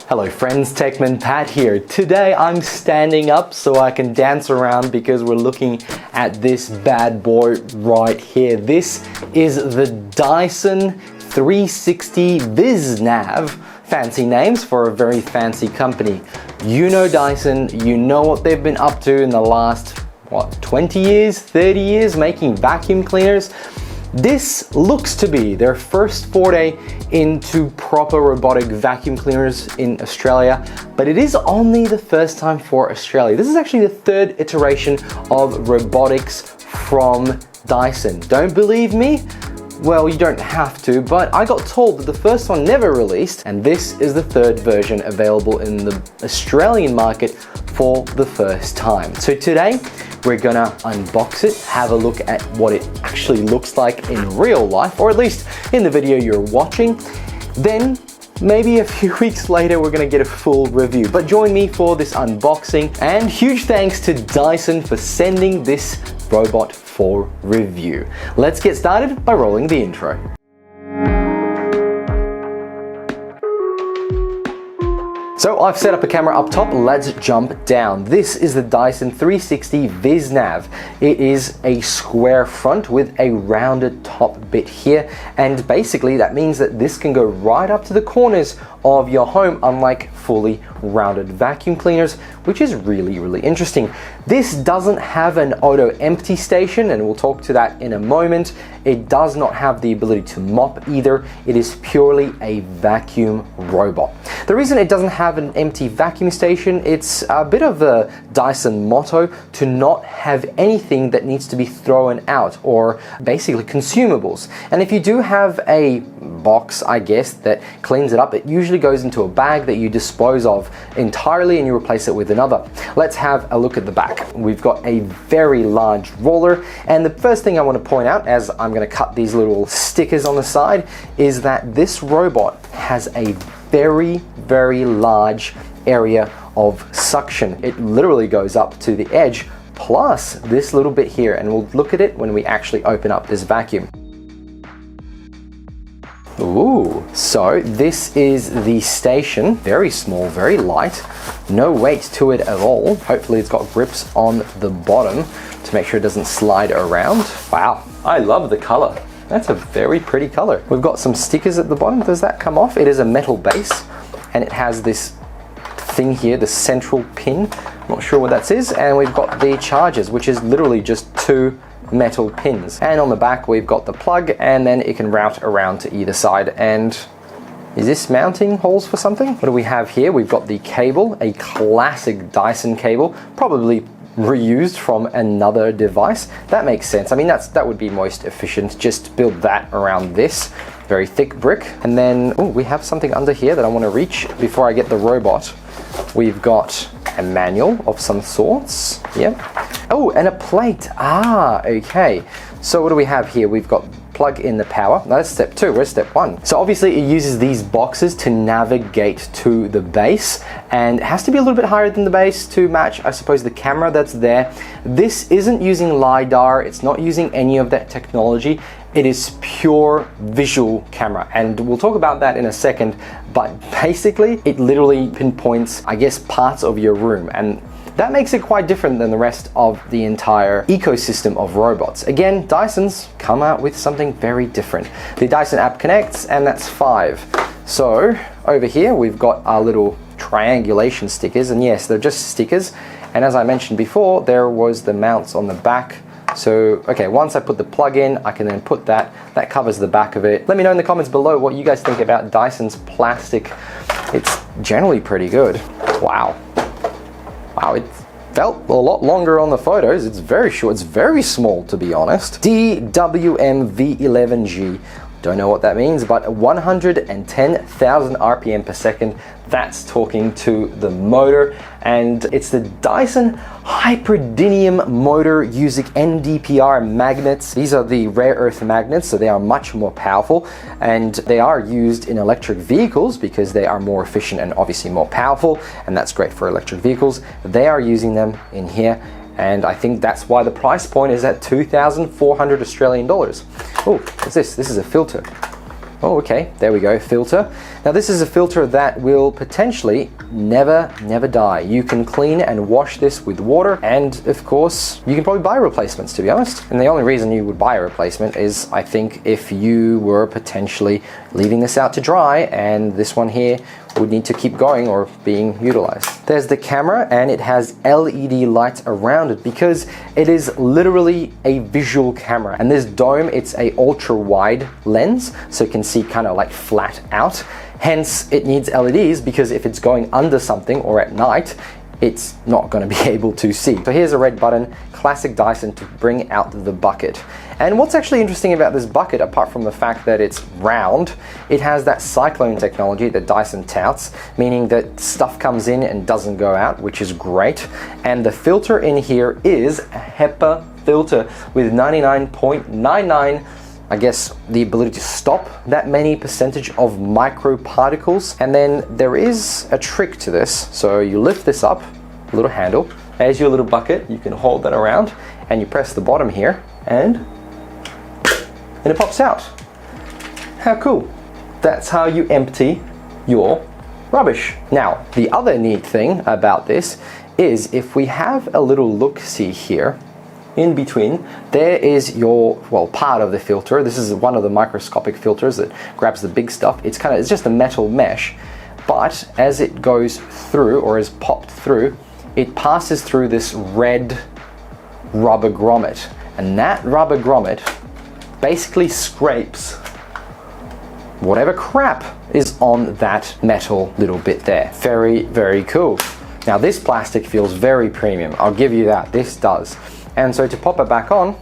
Hello friends, Techman Pat here. Today I'm standing up so I can dance around because we're looking at this bad boy right here. This is the Dyson 360 Vis Nav. Fancy names for a very fancy company. You know Dyson, you know what they've been up to in the last, 20 years, 30 years making vacuum cleaners. This looks to be their first foray into proper robotic vacuum cleaners in Australia, but it is only the first time for Australia. This is actually the third iteration of robotics from Dyson. Don't believe me? Well, you don't have to, but I got told that the first one never released, and this is the third version available in the Australian market for the first time. So today, we're gonna unbox it, have a look at what it actually looks like in real life, or at least in the video you're watching. Then, maybe a few weeks later, we're gonna get a full review. But join me for this unboxing, and huge thanks to Dyson for sending this robot for review. Let's get started by rolling the intro. So I've set up a camera up top, let's jump down. This is the Dyson 360 Vis Nav. It is a square front with a rounded top bit here, and basically that means that this can go right up to the corners of your home, unlike fully rounded vacuum cleaners, which is really interesting. This doesn't have an auto empty station, and we'll talk to that in a moment. It does not have the ability to mop either. It is purely a vacuum robot. The reason it doesn't have an empty vacuum station, it's a bit of a Dyson motto to not have anything that needs to be thrown out, or basically consumables. And if you do have a box, I guess, that cleans it up, it usually goes into a bag that you dispose of entirely and you replace it with another. Let's have a look at the back. We've got a very large roller, and the first thing I want to point out, as I'm going to cut these little stickers on the side, is that this robot has a very large area of suction. It literally goes up to the edge, plus this little bit here, and we'll look at it when we actually open up this vacuum. Ooh, so this is the station. Very small, very light, no weight to it at all. Hopefully it's got grips on the bottom to make sure it doesn't slide around. Wow, I love the color. That's a very pretty color. We've got some stickers at the bottom. Does that come off? It is a metal base, and it has this thing here, the central pin. Not sure what that is. And we've got the chargers, which is literally just two metal pins. And on the back, we've got the plug, and then it can route around to either side. And is this mounting holes for something? What do we have here? We've got the cable, a classic Dyson cable, probably reused from another device. That makes sense. I mean, that would be most efficient. Just build that around this very thick brick. And then, oh, we have something under here that I want to reach before I get the robot. We've got a manual of some sorts. Yep. Oh, and a plate. Ah, okay. So what do we have here? We've got plug in the power. No, that's step 2, we're step 1. So obviously it uses these boxes to navigate to the base, and it has to be a little bit higher than the base to match, I suppose, the camera that's there. This isn't using LiDAR, it's not using any of that technology. It is pure visual camera, and we'll talk about that in a second, but basically it literally pinpoints, I guess, parts of your room, and that makes it quite different than the rest of the entire ecosystem of robots. Again, Dyson's come out with something very different. The Dyson app connects, and that's 5. So over here, we've got our little triangulation stickers, and yes, they're just stickers. And as I mentioned before, there was the mounts on the back. So, okay, once I put the plug in, I can then put that covers the back of it. Let me know in the comments below what you guys think about Dyson's plastic. It's generally pretty good. Wow, it felt a lot longer on the photos. It's very short, it's very small, to be honest. DWM-V11G. Don't know what that means, but 110,000 RPM per second. That's talking to the motor, and it's the Dyson Hyperdinium motor using NdPr magnets. These are the rare earth magnets, so they are much more powerful, and they are used in electric vehicles because they are more efficient and obviously more powerful, and that's great for electric vehicles. They are using them in here, and I think that's why the price point is at 2,400 Australian dollars. Oh, what's this? This is a filter. Oh, okay, there we go, filter. Now this is a filter that will potentially never die. You can clean and wash this with water, and of course, you can probably buy replacements, to be honest. And the only reason you would buy a replacement is, I think, if you were potentially leaving this out to dry, and this one here would need to keep going or being utilized. There's the camera, and it has LED lights around it because it is literally a visual camera. And this dome, it's a ultra wide lens, so you can see kind of like flat out. Hence, it needs LEDs because if it's going under something or at night, it's not going to be able to see. So here's a red button, classic Dyson, to bring out the bucket. And what's actually interesting about this bucket, apart from the fact that it's round, it has that cyclone technology that Dyson touts, meaning that stuff comes in and doesn't go out, which is great. And the filter in here is a HEPA filter with 99.99, I guess, the ability to stop that many percentage of microparticles. And then there is a trick to this. So you lift this up, a little handle, as your little bucket, you can hold that around and you press the bottom here and it pops out. How cool. That's how you empty your rubbish. Now, the other neat thing about this is if we have a little look-see here, in between, there is your, well, part of the filter. This is one of the microscopic filters that grabs the big stuff. It's just a metal mesh, but as it goes through or is popped through, it passes through this red rubber grommet, and that rubber grommet basically scrapes whatever crap is on that metal little bit there. Very, very cool. Now this plastic feels very premium, I'll give you that, this does. And so to pop it back on,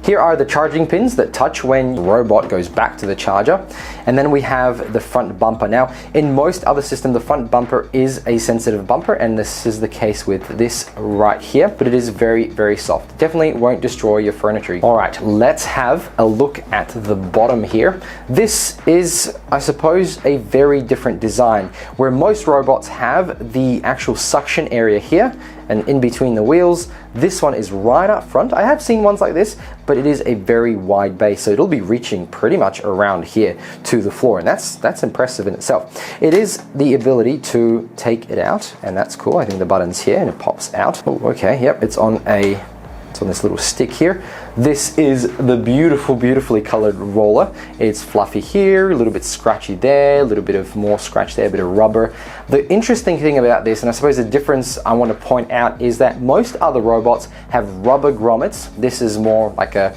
here are the charging pins that touch when the robot goes back to the charger. And then we have the front bumper. Now, in most other systems, the front bumper is a sensitive bumper, and this is the case with this right here, but it is very, very soft. Definitely won't destroy your furniture. All right, let's have a look at the bottom here. This is, I suppose, a very different design, where most robots have the actual suction area here, and in between the wheels. This one is right up front. I have seen ones like this, but it is a very wide base, so it'll be reaching pretty much around here to the floor, and that's impressive in itself. It is the ability to take it out, and that's cool. I think the button's here and it pops out. Oh, okay, yep, it's on this little stick here. This is the beautifully colored roller. It's fluffy here, a little bit scratchy there, a little bit of more scratch there, a bit of rubber. The interesting thing about this, and I suppose the difference I want to point out, is that most other robots have rubber grommets. This is more like a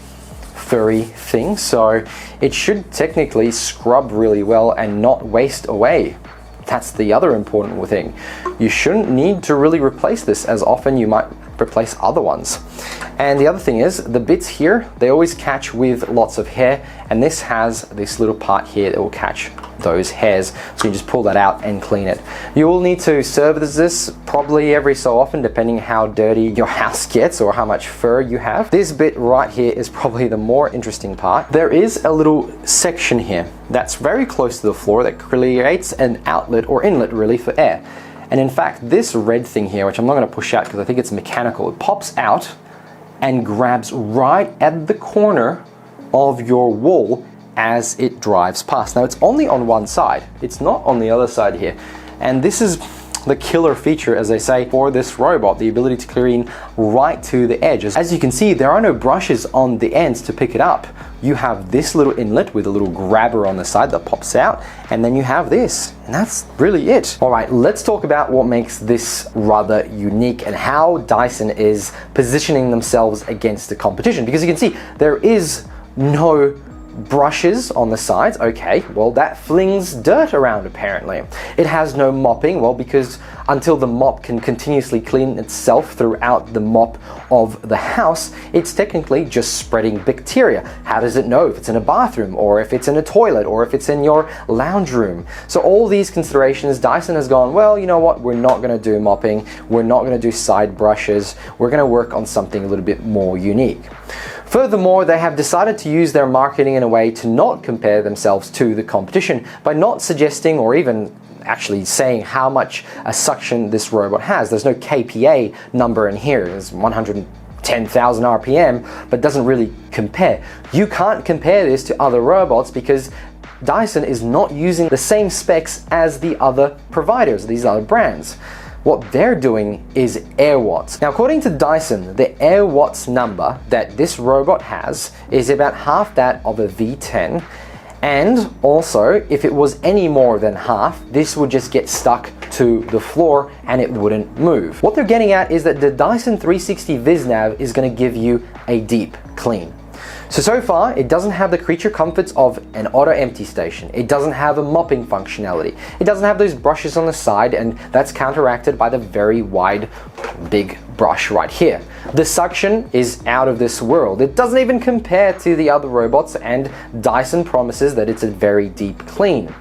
furry thing, so it should technically scrub really well and not waste away. That's the other important thing. You shouldn't need to really replace this as often you might replace other ones. And the other thing is, the bits here, they always catch with lots of hair, and this has this little part here that will catch those hairs, so you just pull that out and clean it. You will need to service this probably every so often, depending how dirty your house gets or how much fur you have. This bit right here is probably the more interesting part. There is a little section here that's very close to the floor that creates an outlet or inlet really for air. And in fact, this red thing here, which I'm not going to push out because I think it's mechanical, it pops out and grabs right at the corner of your wall as it drives past. Now, it's only on one side. It's not on the other side here. And this is the killer feature, as they say, for this robot, the ability to clean right to the edges. As you can see, there are no brushes on the ends to pick it up. You have this little inlet with a little grabber on the side that pops out, and then you have this, and that's really it. All right, let's talk about what makes this rather unique and how Dyson is positioning themselves against the competition. Because you can see there is no brushes on the sides. Okay, well, that flings dirt around apparently. It has no mopping, well, because until the mop can continuously clean itself throughout the mop of the house, it's technically just spreading bacteria. How does it know if it's in a bathroom, or if it's in a toilet, or if it's in your lounge room? So all these considerations, Dyson has gone, well, you know what, we're not going to do mopping, we're not going to do side brushes, we're going to work on something a little bit more unique. Furthermore, they have decided to use their marketing in a way to not compare themselves to the competition by not suggesting or even actually saying how much a suction this robot has. There's no KPA number in here. There's 110,000 RPM, but doesn't really compare. You can't compare this to other robots because Dyson is not using the same specs as the other providers, these other brands. What they're doing is air watts. Now, according to Dyson, the air watts number that this robot has is about half that of a V10. And also, if it was any more than half, this would just get stuck to the floor and it wouldn't move. What they're getting at is that the Dyson 360 Vis Nav is going to give you a deep clean. So far, it doesn't have the creature comforts of an auto empty station. It doesn't have a mopping functionality. It doesn't have those brushes on the side, and that's counteracted by the very wide, big brush right here. The suction is out of this world. It doesn't even compare to the other robots, and Dyson promises that it's a very deep clean.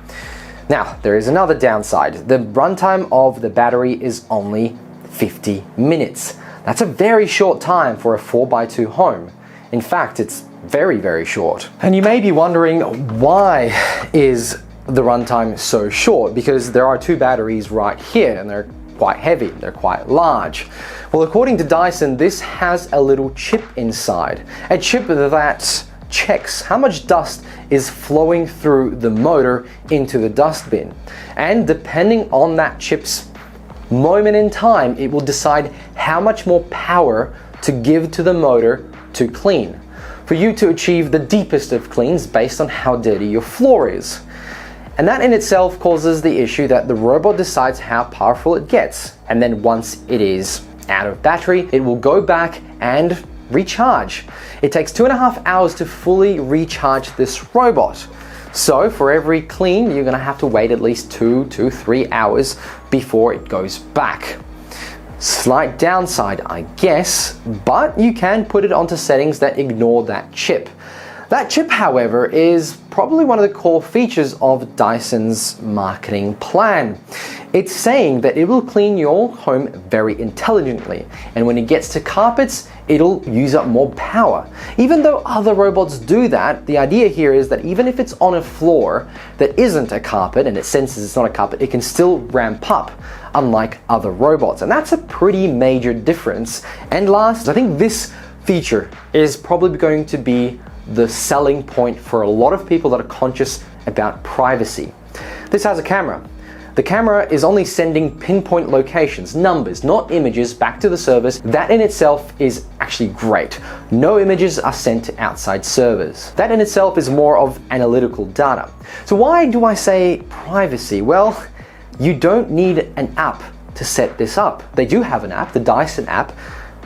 Now, there is another downside. The runtime of the battery is only 50 minutes. That's a very short time for a 4x2 home. In fact, it's very, very short. And you may be wondering, why is the runtime so short? Because there are two batteries right here, and they're quite heavy, they're quite large. Well, according to Dyson, this has a little chip inside. A chip that checks how much dust is flowing through the motor into the dustbin. And depending on that chip's moment in time, it will decide how much more power to give to the motor to clean, for you to achieve the deepest of cleans based on how dirty your floor is. And that in itself causes the issue that the robot decides how powerful it gets, and then once it is out of battery, it will go back and recharge. It takes 2.5 hours to fully recharge this robot. So for every clean, you're gonna have to wait at least 2 to 3 hours before it goes back. Slight downside, I guess, but you can put it onto settings that ignore that chip. That chip, however, is probably one of the core features of Dyson's marketing plan. It's saying that it will clean your home very intelligently, and when it gets to carpets, it'll use up more power. Even though other robots do that, the idea here is that even if it's on a floor that isn't a carpet and it senses it's not a carpet, it can still ramp up, unlike other robots. And that's a pretty major difference. And last, I think this feature is probably going to be the selling point for a lot of people that are conscious about privacy. This has a camera. The camera is only sending pinpoint locations, numbers, not images, back to the servers. That in itself is actually great. No images are sent to outside servers. That in itself is more of analytical data. So why do I say privacy? Well, you don't need an app to set this up. They do have an app, the Dyson app,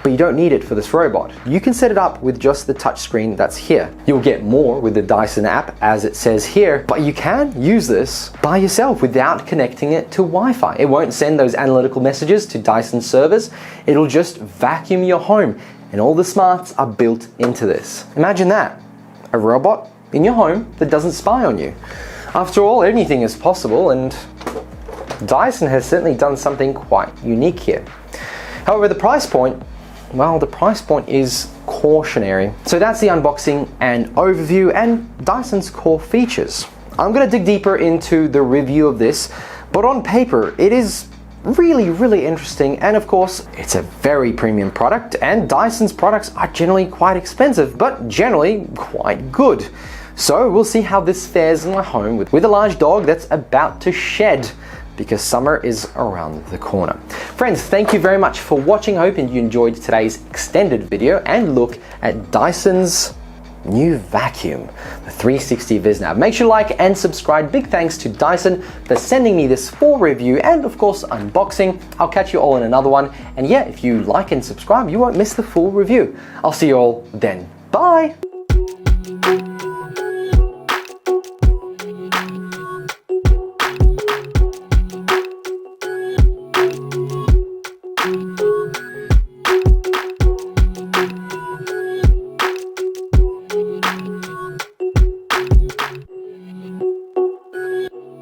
but you don't need it for this robot. You can set it up with just the touchscreen that's here. You'll get more with the Dyson app, as it says here, but you can use this by yourself without connecting it to Wi-Fi. It won't send those analytical messages to Dyson servers. It'll just vacuum your home, and all the smarts are built into this. Imagine that, a robot in your home that doesn't spy on you. After all, anything is possible, and Dyson has certainly done something quite unique here. However, the price point, well, the price point is cautionary. So that's the unboxing and overview and Dyson's core features. I'm gonna dig deeper into the review of this, but on paper, it is really, really interesting. And of course, it's a very premium product, and Dyson's products are generally quite expensive, but generally quite good. So we'll see how this fares in my home with a large dog that's about to shed, because summer is around the corner. Friends, thank you very much for watching. I hope you enjoyed today's extended video and look at Dyson's new vacuum, the 360 Vis Nav. Make sure to like and subscribe. Big thanks to Dyson for sending me this full review and of course unboxing. I'll catch you all in another one. And yeah, if you like and subscribe, you won't miss the full review. I'll see you all then. Bye.